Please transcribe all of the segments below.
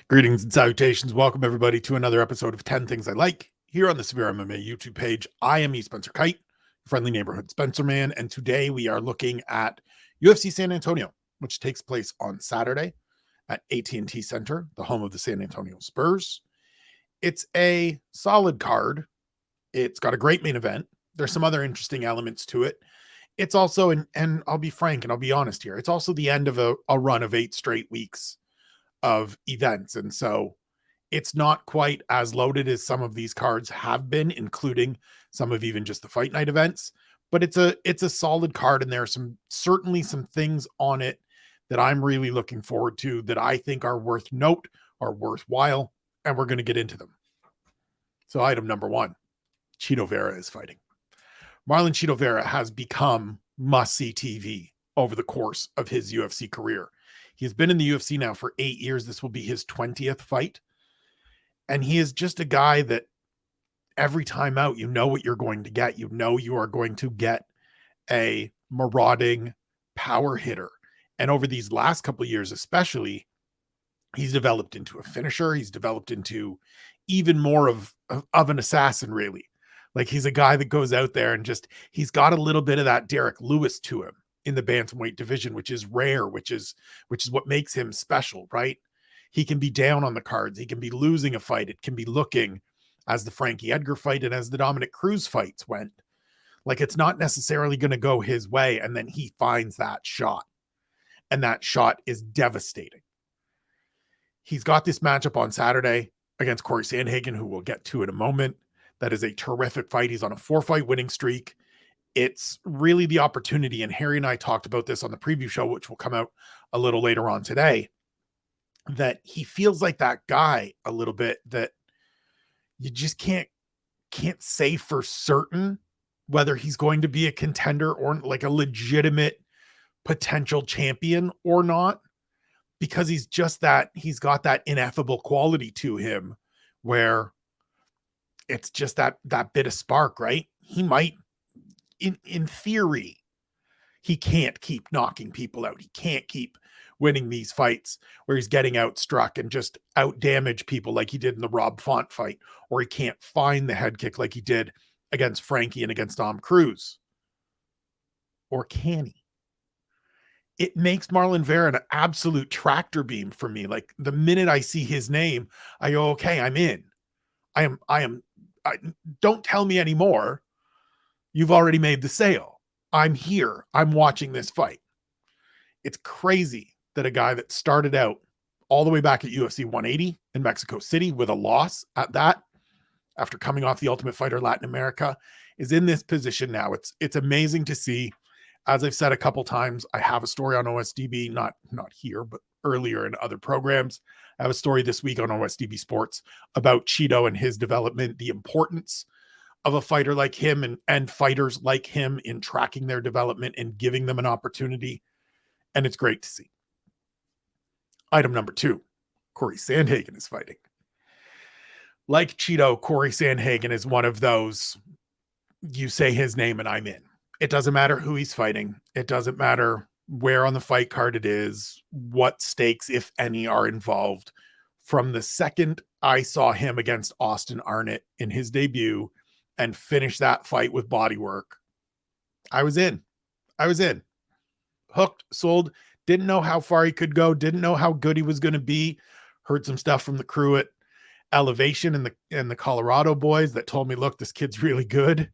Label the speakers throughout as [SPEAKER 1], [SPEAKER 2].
[SPEAKER 1] Greetings and salutations. Welcome, everybody, to another episode of 10 Things I Like here on the SevereMMA YouTube page. I am Spencer Kyte, friendly neighborhood Spencer man, and today we are looking at UFC San Antonio, which takes place on Saturday at AT&T Center, the home of the San Antonio Spurs. It's a solid card. It's got a great main event. There's some other interesting elements to it. It's also, and I'll be frank and I'll be honest here, it's also the end of a run of 8 straight weeks of events. And so it's not quite as loaded as some of these cards have been, including some of even just the fight night events. But it's a solid card, and there are certainly some things on it that I'm really looking forward to that I think are worth note, are worthwhile, and we're going to get into them. So item number 1, Chito Vera is fighting. Marlon Chito Vera has become must-see TV over the course of his UFC career. He's been in the UFC now for 8 years. This will be his 20th fight. And he is just a guy that every time out, you know what you're going to get. You know you are going to get a marauding power hitter. And over these last couple of years, especially, he's developed into a finisher. He's developed into even more of an assassin, really. Like, he's a guy that goes out there and he's got a little bit of that Derek Lewis to him in the bantamweight division, which is rare, which is what makes him special, right? He can be down on the cards. He can be losing a fight. It can be looking, as the Frankie Edgar fight and as the Dominic Cruz fights went, like it's not necessarily going to go his way. And then he finds that shot, and that shot is devastating. He's got this matchup on Saturday against Corey Sandhagen, who we'll get to in a moment. That is a terrific fight. He's on a 4-fight winning streak. It's really the opportunity, and Harry and I talked about this on the preview show, which will come out a little later on today, that he feels like that guy a little bit that you just can't say for certain whether he's going to be a contender or like a legitimate potential champion or not, because he's got that ineffable quality to him where it's just that bit of spark, right? He might, in theory, he can't keep knocking people out. He can't keep winning these fights where he's getting outstruck and just out damage people like he did in the Rob Font fight, or he can't find the head kick like he did against Frankie and against Dom Cruz. Or can he? It makes Marlon Vera an absolute tractor beam for me. Like, the minute I see his name, I go, okay, I'm in. Don't tell me anymore. You've already made the sale. I'm here. I'm watching this fight. It's crazy that a guy that started out all the way back at UFC 180 in Mexico City with a loss at that, after coming off the Ultimate Fighter Latin America, is in this position now. It's amazing to see. As I've said a couple times, I have a story on OSDB, not here, but earlier in other programs. I have a story this week on OSDB Sports about Chito and his development, the importance of a fighter like him and fighters like him in tracking their development and giving them an opportunity. And it's great to see. Item number 2, Corey Sandhagen is fighting. Like Chito, Corey Sandhagen is one of those, you say his name and I'm in. It doesn't matter who he's fighting. It doesn't matter where on the fight card it is, what stakes, if any, are involved. From the second I saw him against Austin Arnett in his debut and finish that fight with bodywork, I was in. Hooked, sold, didn't know how far he could go, didn't know how good he was going to be. Heard some stuff from the crew at Elevation and the Colorado boys that told me, look, this kid's really good.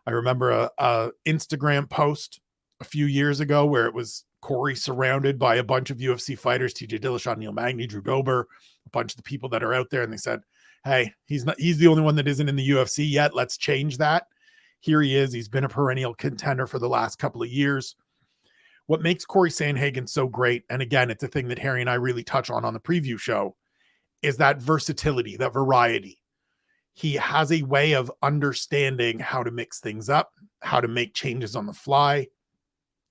[SPEAKER 1] I remember a Instagram post a few years ago where it was Corey surrounded by a bunch of UFC fighters, TJ Dillashaw, Neil Magny, Drew Dober, a bunch of the people that are out there. And they said, hey, he's the only one that isn't in the UFC yet. Let's change that. Here he is. He's been a perennial contender for the last couple of years. What makes Corey Sandhagen so great, and again, it's a thing that Harry and I really touch on the preview show, is that versatility, that variety. He has a way of understanding how to mix things up, how to make changes on the fly.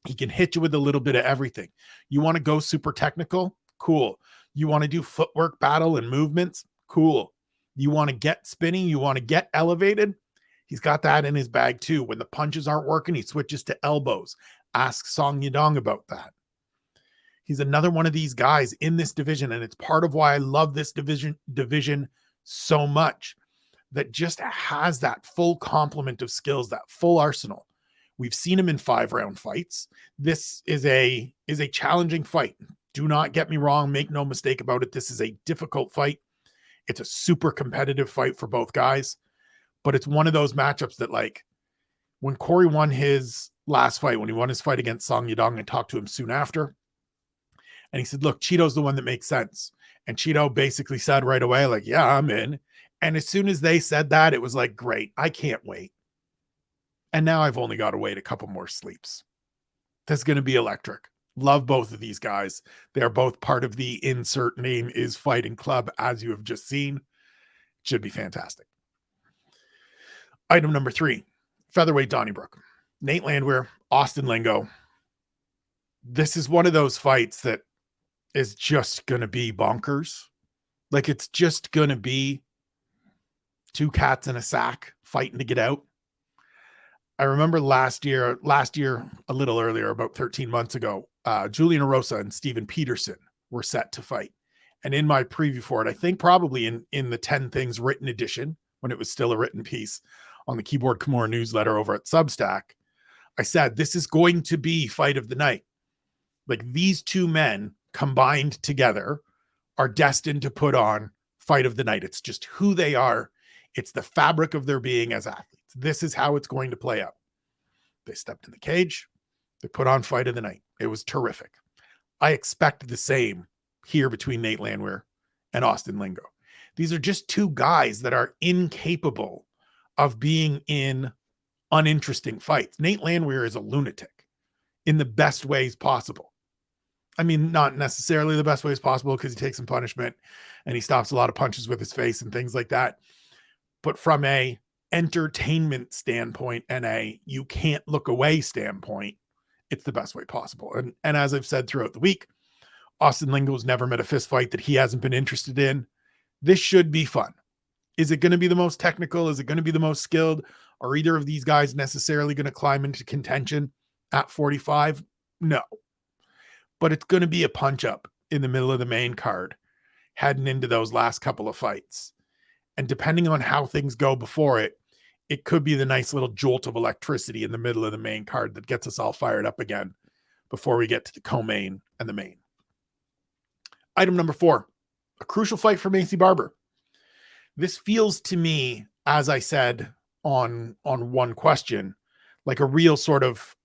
[SPEAKER 1] He can hit you with a little bit of everything. You want to go super technical? Cool. You want to do footwork battle and movements? Cool. You want to get spinning? You want to get elevated? He's got that in his bag too. When the punches aren't working, he switches to elbows. Ask Song Yadong about that. He's another one of these guys in this division, and it's part of why I love this division so much, that just has that full complement of skills, that full arsenal. We've seen him in 5-round fights. This is a challenging fight. Do not get me wrong. Make no mistake about it. This is a difficult fight. It's a super competitive fight for both guys, but it's one of those matchups that, like, when Corey won his last fight, when he won his fight against Song Yadong, and talked to him soon after, and he said, look, Cheeto's the one that makes sense. And Cheeto basically said right away, like, yeah, I'm in. And as soon as they said that, it was like, great, I can't wait. And now I've only got to wait a couple more sleeps. That's going to be electric. Love both of these guys. They're both part of the insert name is fighting club, as you have just seen. Should be fantastic. Item number 3, featherweight Donnybrook. Nate Landwehr, Austin Lingo. This is one of those fights that is just going to be bonkers. Like, it's just going to be two cats in a sack fighting to get out. I remember last year, a little earlier, about 13 months ago, Julian Erosa and Steven Peterson were set to fight. And in my preview for it, I think probably in the 10 Things written edition, when it was still a written piece on the Keyboard Kimura newsletter over at Substack, I said, this is going to be fight of the night. Like, these two men combined together are destined to put on fight of the night. It's just who they are. It's the fabric of their being as athletes. This is how it's going to play out. They stepped in the cage. They put on fight of the night. It was terrific. I expect the same here between Nate Landwehr and Austin Lingo. These are just two guys that are incapable of being in uninteresting fights. Nate Landwehr is a lunatic in the best ways possible. I mean, not necessarily the best ways possible, because he takes some punishment and he stops a lot of punches with his face and things like that. But from a entertainment standpoint and a you can't look away standpoint, it's the best way possible. And as I've said throughout the week, Austin Lingo's never met a fist fight that he hasn't been interested in. This should be fun. Is it going to be the most technical? Is it going to be the most skilled? Are either of these guys necessarily going to climb into contention at 45? No. But it's going to be a punch up in the middle of the main card heading into those last couple of fights. And depending on how things go before it, it could be the nice little jolt of electricity in the middle of the main card that gets us all fired up again before we get to the co-main and the main. Item number 4, a crucial fight for Maycee Barber. This feels to me, as I said on one question, like a real sort of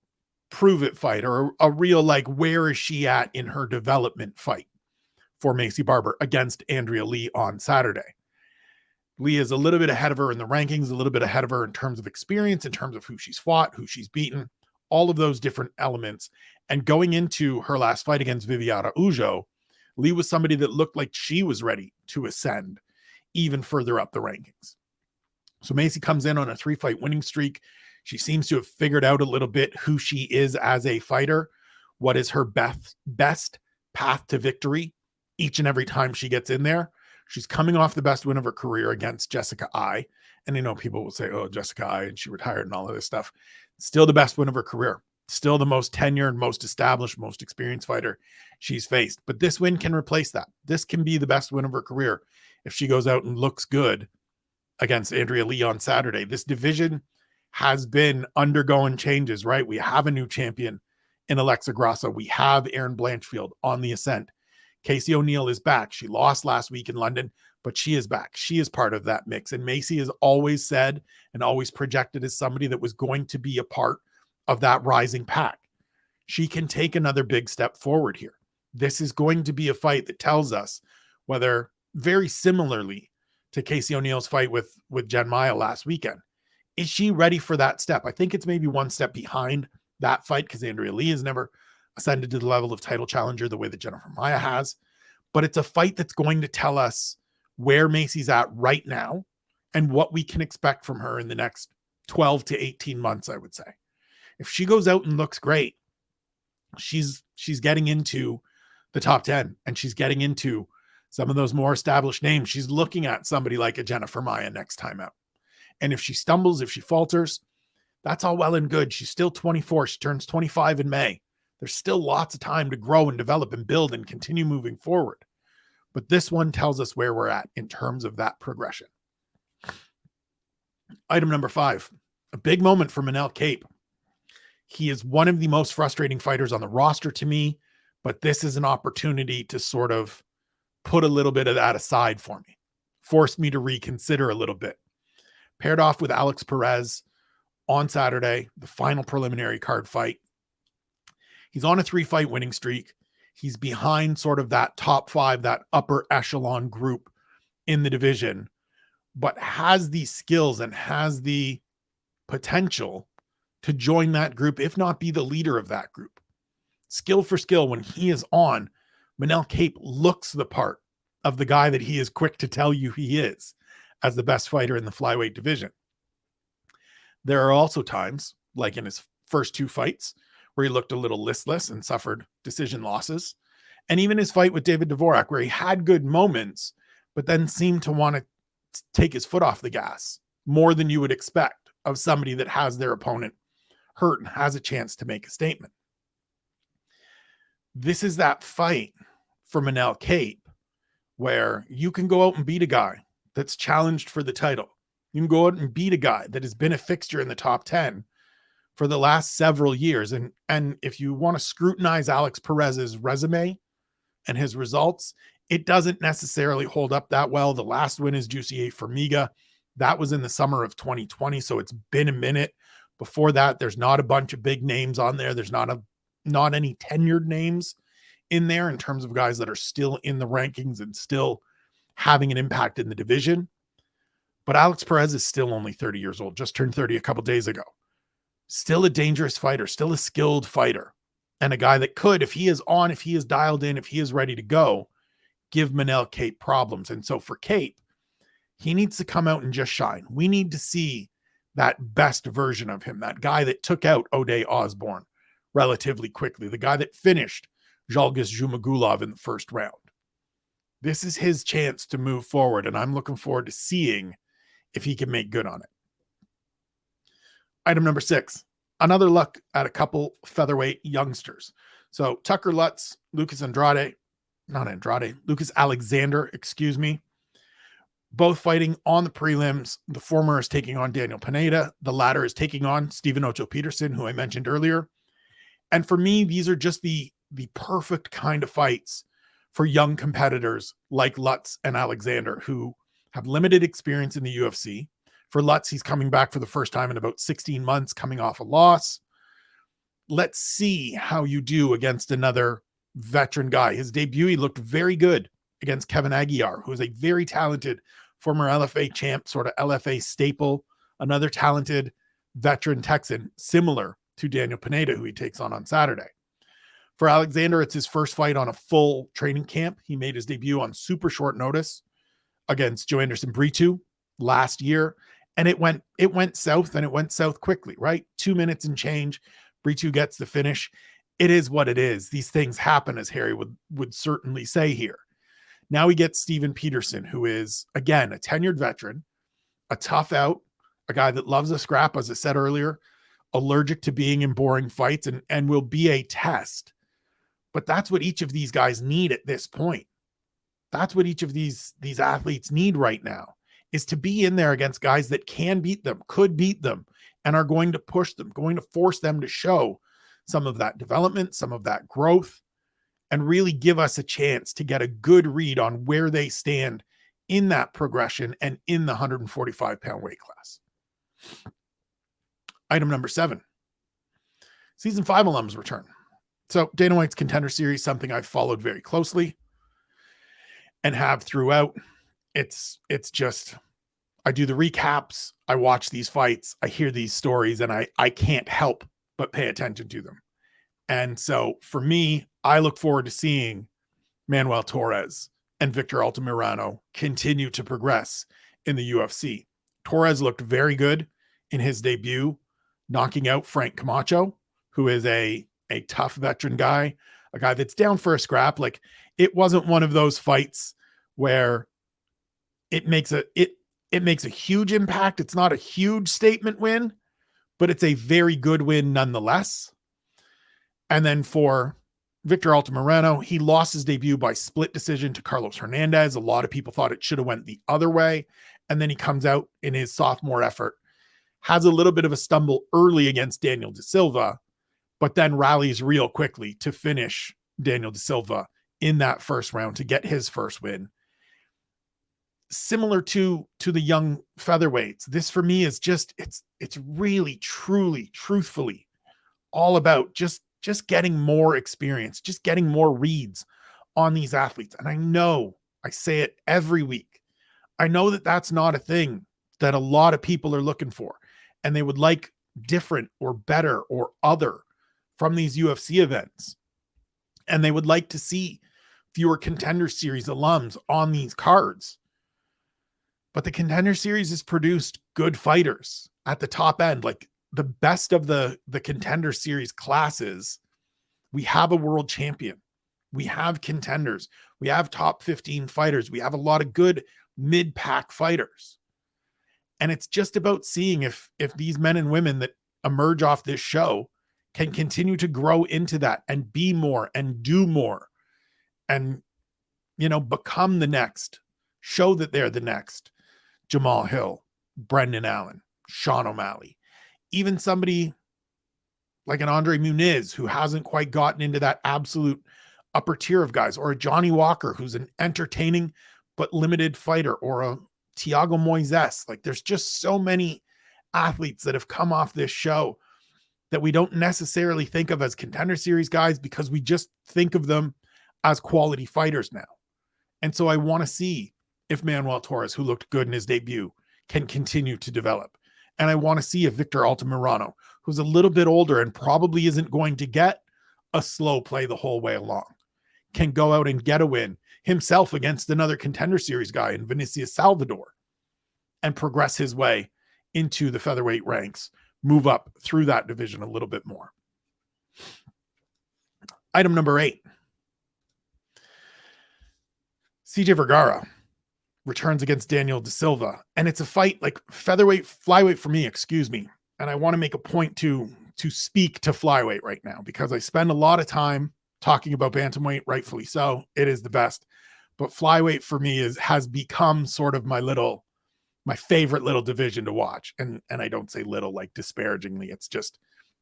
[SPEAKER 1] prove it fight, or a real, like, where is she at in her development fight for Maycee Barber against Andrea Lee on Saturday. Lee is a little bit ahead of her in the rankings, a little bit ahead of her in terms of experience, in terms of who she's fought, who she's beaten, all of those different elements. And going into her last fight against Viviana Ujo, Lee was somebody that looked like she was ready to ascend even further up the rankings. So Maycee comes in on a 3-fight winning streak. She seems to have figured out a little bit who she is as a fighter, what is her best path to victory each and every time she gets in there. She's coming off the best win of her career against Jessica Ai. And I know people will say, oh, Jessica Ai, and she retired and all of this stuff. Still the best win of her career. Still the most tenured, most established, most experienced fighter she's faced. But this win can replace that. This can be the best win of her career if she goes out and looks good against Andrea Lee on Saturday. This division has been undergoing changes, right? We have a new champion in Alexa Grasso. We have Erin Blanchfield on the ascent. Casey O'Neill is back. She lost last week in London, but she is back. She is part of that mix. And Maycee has always said and always projected as somebody that was going to be a part of that rising pack. She can take another big step forward here. This is going to be a fight that tells us whether, very similarly to Casey O'Neill's fight with Jen Maya last weekend, is she ready for that step? I think it's maybe one step behind that fight because Andrea Lee has never ascended to the level of title challenger the way that Jennifer Maya has. But it's a fight that's going to tell us where Maycee's at right now and what we can expect from her in the next 12 to 18 months, I would say. If she goes out and looks great, she's getting into the top 10 and she's getting into some of those more established names. She's looking at somebody like a Jennifer Maya next time out. And if she stumbles, if she falters, that's all well and good. She's still 24. She turns 25 in May. There's still lots of time to grow and develop and build and continue moving forward. But this one tells us where we're at in terms of that progression. Item number 5, a big moment for Manel Kape. He is one of the most frustrating fighters on the roster to me, but this is an opportunity to sort of put a little bit of that aside for me, force me to reconsider a little bit. Paired off with Alex Perez on Saturday, the final preliminary card fight. He's on a 3-fight winning streak. He's behind sort of that top 5, that upper echelon group in the division, but has the skills and has the potential to join that group, if not be the leader of that group. Skill for skill, when he is on, Manel Kape looks the part of the guy that he is quick to tell you he is as the best fighter in the flyweight division. There are also times, like in his first 2 fights, where he looked a little listless and suffered decision losses. And even his fight with David Dvorak, where he had good moments, but then seemed to want to take his foot off the gas more than you would expect of somebody that has their opponent hurt and has a chance to make a statement. This is that fight for Manel Kape where you can go out and beat a guy that's challenged for the title. You can go out and beat a guy that has been a fixture in the top 10 for the last several years. And if you want to scrutinize Alex Perez's resume and his results, it doesn't necessarily hold up that well. The last win is Jussier Formiga. That was in the summer of 2020, so it's been a minute. Before that, there's not a bunch of big names on there. There's not any tenured names in there in terms of guys that are still in the rankings and still having an impact in the division. But Alex Perez is still only 30 years old, just turned 30 a couple days ago. Still a dangerous fighter, still a skilled fighter, and a guy that could, if he is on, if he is dialed in, if he is ready to go, give Manel Kape problems. And so for Kape, he needs to come out and just shine. We need to see that best version of him, that guy that took out O'Day Osborne relatively quickly, the guy that finished Zhalgas Zhumagulov in the first round. This is his chance to move forward, and I'm looking forward to seeing if he can make good on it. Item number 6, another look at a couple featherweight youngsters. So Tucker Lutz, Lucas Alexander, both fighting on the prelims. The former is taking on Daniel Pineda. The latter is taking on Stephen Ocho Peterson, who I mentioned earlier. And for me, these are just the perfect kind of fights for young competitors like Lutz and Alexander, who have limited experience in the UFC. For Lutz, he's coming back for the first time in about 16 months, coming off a loss. Let's see how you do against another veteran guy. His debut, he looked very good against Kevin Aguiar, who is a very talented former LFA champ, sort of LFA staple, another talented veteran Texan, similar to Daniel Pineda, who he takes on Saturday. For Alexander, it's his first fight on a full training camp. He made his debut on super short notice against Joe Anderson Brito last year, and it went south, and it went south quickly, right? 2 minutes and change. Brito gets the finish. It is what it is. These things happen, as Harry would certainly say here. Now we get Steven Peterson, who is, again, a tenured veteran, a tough out, a guy that loves a scrap, as I said earlier, allergic to being in boring fights, and will be a test. But that's what each of these guys need at this point. That's what each of these athletes need right now, is to be in there against guys that can beat them, could beat them, and are going to push them, going to force them to show some of that development, some of that growth, and really give us a chance to get a good read on where they stand in that progression and in the 145-pound weight class. Item number 7, Season 5 alums return. So Dana White's Contender Series, something I've followed very closely and have throughout. It's just, I do the recaps, I watch these fights, I hear these stories, and I can't help but pay attention to them. And so for me, I look forward to seeing Manuel Torres and Victor Altamirano continue to progress in the UFC. Torres looked very good in his debut, knocking out Frank Camacho, who is a tough veteran guy, a guy that's down for a scrap. Like, it wasn't one of those fights where it makes a huge impact. It's not a huge statement win, but it's a very good win nonetheless. And then for Victor Altamirano, he lost his debut by split decision to Carlos Hernandez. A lot of people thought it should have went the other way. And then he comes out in his sophomore effort, has a little bit of a stumble early against Daniel Da Silva, but then rallies real quickly to finish Daniel Da Silva in that first round to get his first win. Similar to the young featherweights, this for me is just, it's really, truly, truthfully all about just getting more experience, just getting more reads on these athletes. And I know I say it every week. I know that that's not a thing that a lot of people are looking for, and they would like different or better or other from these UFC events. And they would like to see fewer Contender Series alums on these cards. But the Contender Series has produced good fighters at the top end, like the best of the Contender Series classes. We have a world champion. We have contenders. We have top 15 fighters. We have a lot of good mid-pack fighters. And it's just about seeing if these men and women that emerge off this show can continue to grow into that and be more and do more and, become the next, show that they're the next Jamal Hill, Brendan Allen, Sean O'Malley, even somebody like an Andre Muniz who hasn't quite gotten into that absolute upper tier of guys, or a Johnny Walker who's an entertaining but limited fighter, or a Thiago Moises. Like, there's just so many athletes that have come off this show that we don't necessarily think of as Contender Series guys because we just think of them as quality fighters now. And so I want to see if Manuel Torres, who looked good in his debut, can continue to develop. And I want to see if Victor Altamirano, who's a little bit older and probably isn't going to get a slow play the whole way along, can go out and get a win himself against another Contender Series guy in Vinicius Salvador and progress his way into the featherweight ranks, move up through that division a little bit more. Item number 8. CJ Vergara returns against Daniel Da Silva. And it's a fight like flyweight for me, excuse me. And I want to make a point to speak to flyweight right now, because I spend a lot of time talking about bantamweight, rightfully so. It is the best. But flyweight for me has become sort of my favorite little division to watch. And I don't say little like disparagingly. It's just,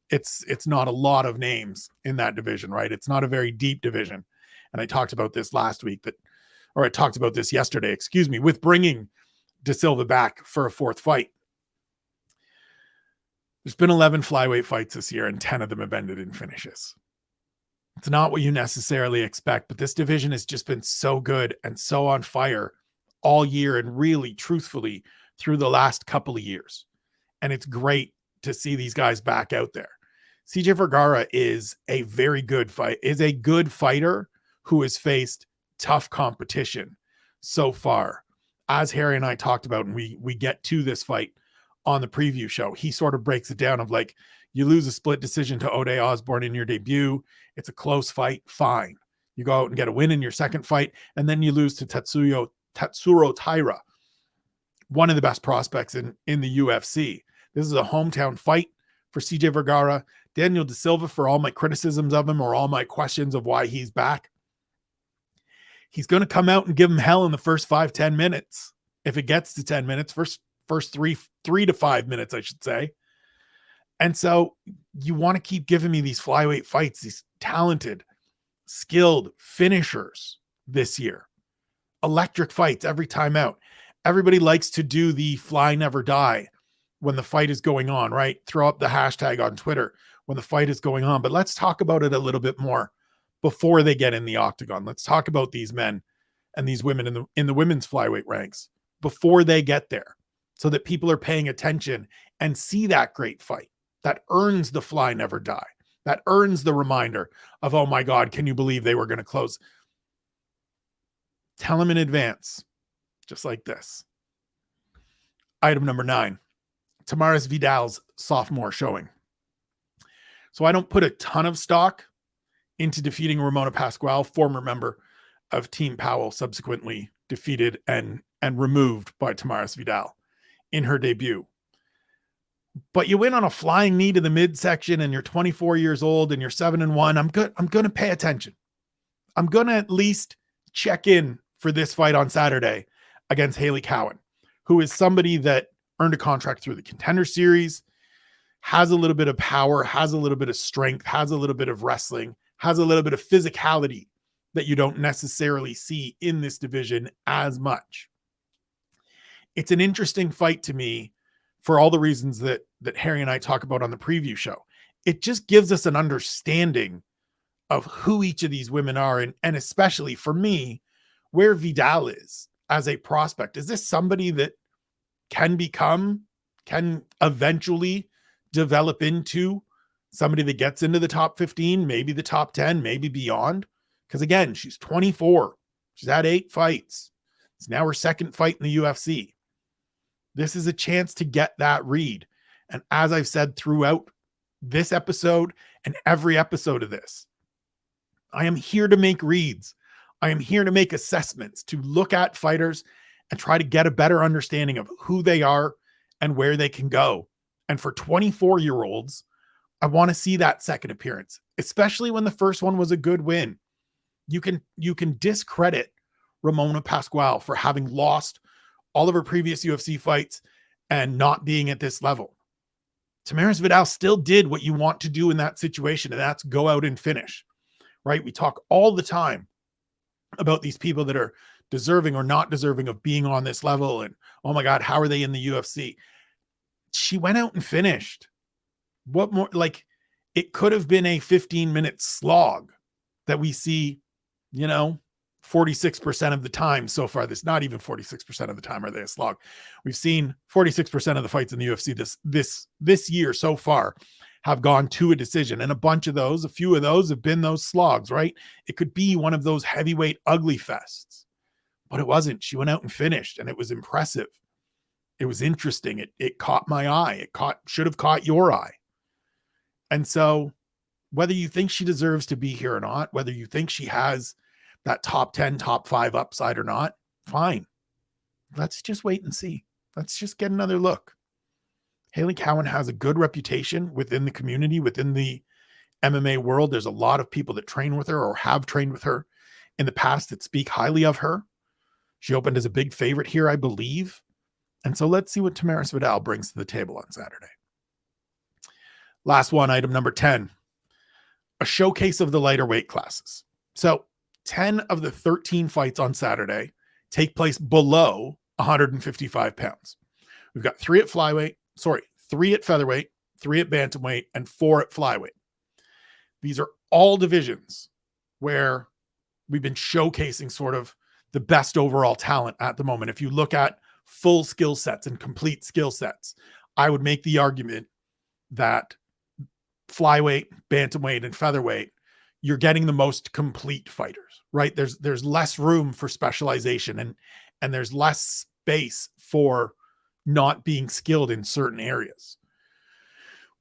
[SPEAKER 1] it's not a lot of names in that division, right? It's not a very deep division. And I talked about this I talked about this yesterday, excuse me, with bringing Da Silva back for a fourth fight. There's been 11 flyweight fights this year, and 10 of them have ended in finishes. It's not what you necessarily expect, but this division has just been so good and so on fire all year, and really, truthfully, through the last couple of years. And it's great to see these guys back out there. CJ Vergara is a good fighter who has faced tough competition so far. As Harry and I talked about, and we get to this fight on the preview show, he sort of breaks it down of like, you lose a split decision to Ode Osborne in your debut. It's a close fight. Fine. You go out and get a win in your second fight, and then you lose to Tatsuro Taira, one of the best prospects in the UFC. This is a hometown fight for CJ Vergara. Daniel Da Silva, for all my criticisms of him or all my questions of why he's back, he's going to come out and give him hell in the first 5-10 minutes. If it gets to 10 minutes, first 3 to 5 minutes, I should say. And so you want to keep giving me these flyweight fights, these talented, skilled finishers this year. Electric fights every time out. Everybody likes to do the fly never die when the fight is going on, right? Throw up the hashtag on Twitter when the fight is going on. But let's talk about it a little bit more before they get in the octagon. Let's talk about these men and these women in the women's flyweight ranks before they get there, so that people are paying attention and see that great fight that earns the fly never die, that earns the reminder of, oh my God, can you believe they were going to close? Tell them in advance, just like this. Item number 9, Tamaris Vidal's sophomore showing. So I don't put a ton of stock into defeating Ramona Pascual, former member of Team Powell, subsequently defeated and removed by Tamaris Vidal in her debut. but you win on a flying knee to the midsection and you're 24 years old and you're 7-1. I'm going to pay attention. I'm going to at least check in for this fight on Saturday against Hailey Cowan, who is somebody that earned a contract through the Contender Series, has a little bit of power, has a little bit of strength, has a little bit of wrestling, has a little bit of physicality that you don't necessarily see in this division as much. It's an interesting fight to me for all the reasons that Harry and I talk about on the preview show. It just gives us an understanding of who each of these women are, and especially for me, where Vidal is as a prospect. Is this somebody that can eventually develop into somebody that gets into the top 15, maybe the top 10, maybe beyond? Because again, she's 24. She's had 8 fights. It's now her second fight in the UFC. This is a chance to get that read. And as I've said throughout this episode and every episode of this, I am here to make reads. I am here to make assessments, to look at fighters and try to get a better understanding of who they are and where they can go. And for 24-year-olds, I want to see that second appearance, especially when the first one was a good win. You can discredit Ramona Pascual for having lost all of her previous UFC fights and not being at this level. Tamaris Vidal still did what you want to do in that situation, and that's go out and finish, right? We talk all the time about these people that are deserving or not deserving of being on this level. And, oh my God, how are they in the UFC? She went out and finished. What more? Like, it could have been a 15-minute slog that we see, 46% of the time so far. This, not even 46% of the time are they a slog. We've seen 46% of the fights in the UFC this year so far have gone to a decision, and a few of those have been those slogs, right? It could be one of those heavyweight ugly fests, but it wasn't. She went out and finished, and it was impressive. It was interesting. It caught my eye. Should have caught your eye. And so whether you think she deserves to be here or not, whether you think she has that top 10, top 5 upside or not, fine. Let's just wait and see. Let's just get another look. Hailey Cowan has a good reputation within the community, within the MMA world. There's a lot of people that train with her or have trained with her in the past that speak highly of her. She opened as a big favorite here, I believe. And so let's see what Tamaris Vidal brings to the table on Saturday. Last one, item number 10, a showcase of the lighter weight classes. So 10 of the 13 fights on Saturday take place below 155 pounds. We've got 3 at featherweight, 3 at bantamweight, and 4 at flyweight. These are all divisions where we've been showcasing sort of the best overall talent at the moment. If you look at full skill sets and complete skill sets, I would make the argument that flyweight, bantamweight, and featherweight, you're getting the most complete fighters, right? There's less room for specialization and there's less space for not being skilled in certain areas.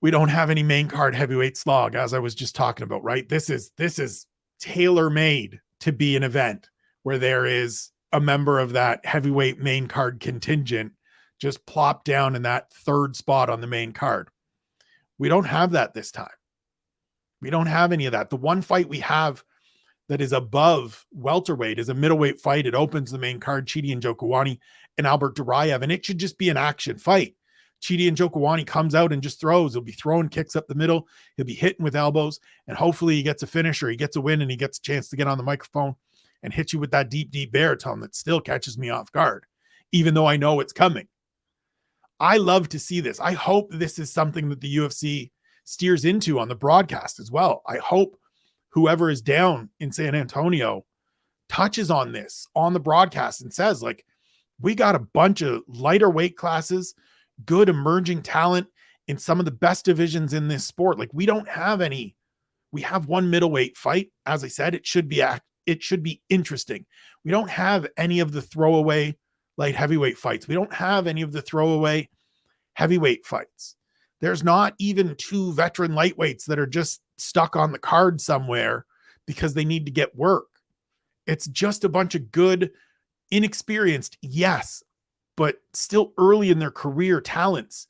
[SPEAKER 1] We don't have any main card heavyweight slog, as I was just talking about, right? This is tailor-made to be an event where there is a member of that heavyweight main card contingent just plopped down in that 3rd spot on the main card. We don't have that this time. We don't have any of that. The one fight we have that is above welterweight is a middleweight fight. It opens the main card, Chidi Njokuani and Albert Duraev, and it should just be an action fight. Chidi Njokuani comes out and just throws. He'll be throwing kicks up the middle. He'll be hitting with elbows, and hopefully he gets a finish or he gets a win and he gets a chance to get on the microphone and hit you with that deep, deep baritone that still catches me off guard, even though I know it's coming. I love to see this. I hope this is something that the UFC steers into on the broadcast as well. I hope whoever is down in San Antonio touches on this on the broadcast and says, like, we got a bunch of lighter weight classes, good emerging talent in some of the best divisions in this sport. Like, we don't have any. We have one middleweight fight. As I said, it should be interesting. We don't have any of the throwaway light heavyweight fights. We don't have any of the throwaway heavyweight fights. There's not even 2 veteran lightweights that are just stuck on the card somewhere because they need to get work. It's just a bunch of good, inexperienced, yes, but still early in their career talents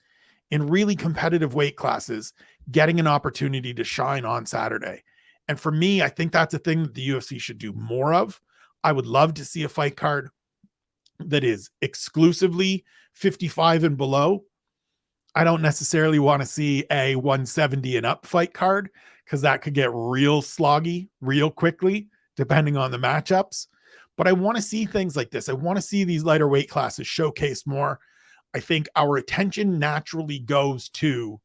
[SPEAKER 1] in really competitive weight classes, getting an opportunity to shine on Saturday. And for me, I think that's a thing that the UFC should do more of. I would love to see a fight card that is exclusively 55 and below. I don't necessarily want to see a 170 and up fight card because that could get real sloggy real quickly, depending on the matchups. But I want to see things like this. I want to see these lighter weight classes showcased more. I think our attention naturally goes to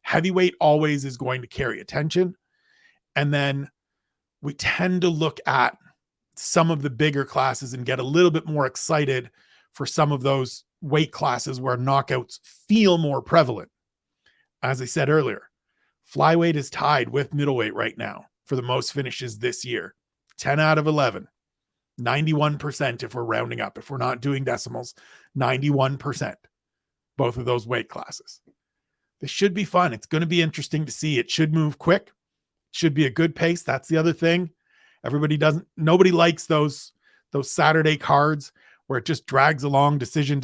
[SPEAKER 1] heavyweight, always is going to carry attention. And then we tend to look at some of the bigger classes and get a little bit more excited for some of those weight classes where knockouts feel more prevalent. As I said earlier, flyweight is tied with middleweight right now for the most finishes this year. 10 out of 11. 91% if we're rounding up. If we're not doing decimals, 91%. Both of those weight classes. This should be fun. It's going to be interesting to see. It should move quick. It should be a good pace. That's the other thing. Nobody likes those Saturday cards where it just drags along decision.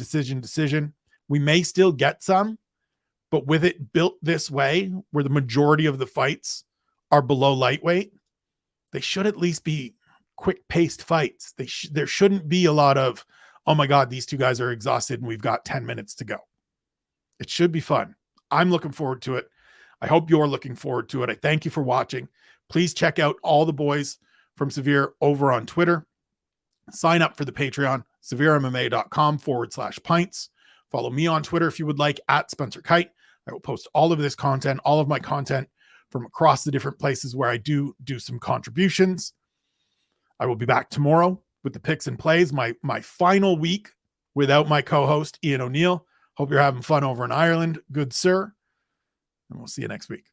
[SPEAKER 1] We may still get some, but with it built this way, where the majority of the fights are below lightweight, they should at least be quick-paced fights. There shouldn't be a lot of, oh my God, these two guys are exhausted and we've got 10 minutes to go. It should be fun. I'm looking forward to it. I hope you're looking forward to it. I thank you for watching. Please check out all the boys from Severe over on Twitter. Sign up for the Patreon, SevereMMA.com/pints. Follow me on Twitter if you would like, at Spencer Kyte. I will post all of this content, all of my content from across the different places where I do some contributions. I will be back tomorrow with the picks and plays, my final week without my co-host, Ian O'Neill. Hope you're having fun over in Ireland, good sir. And we'll see you next week.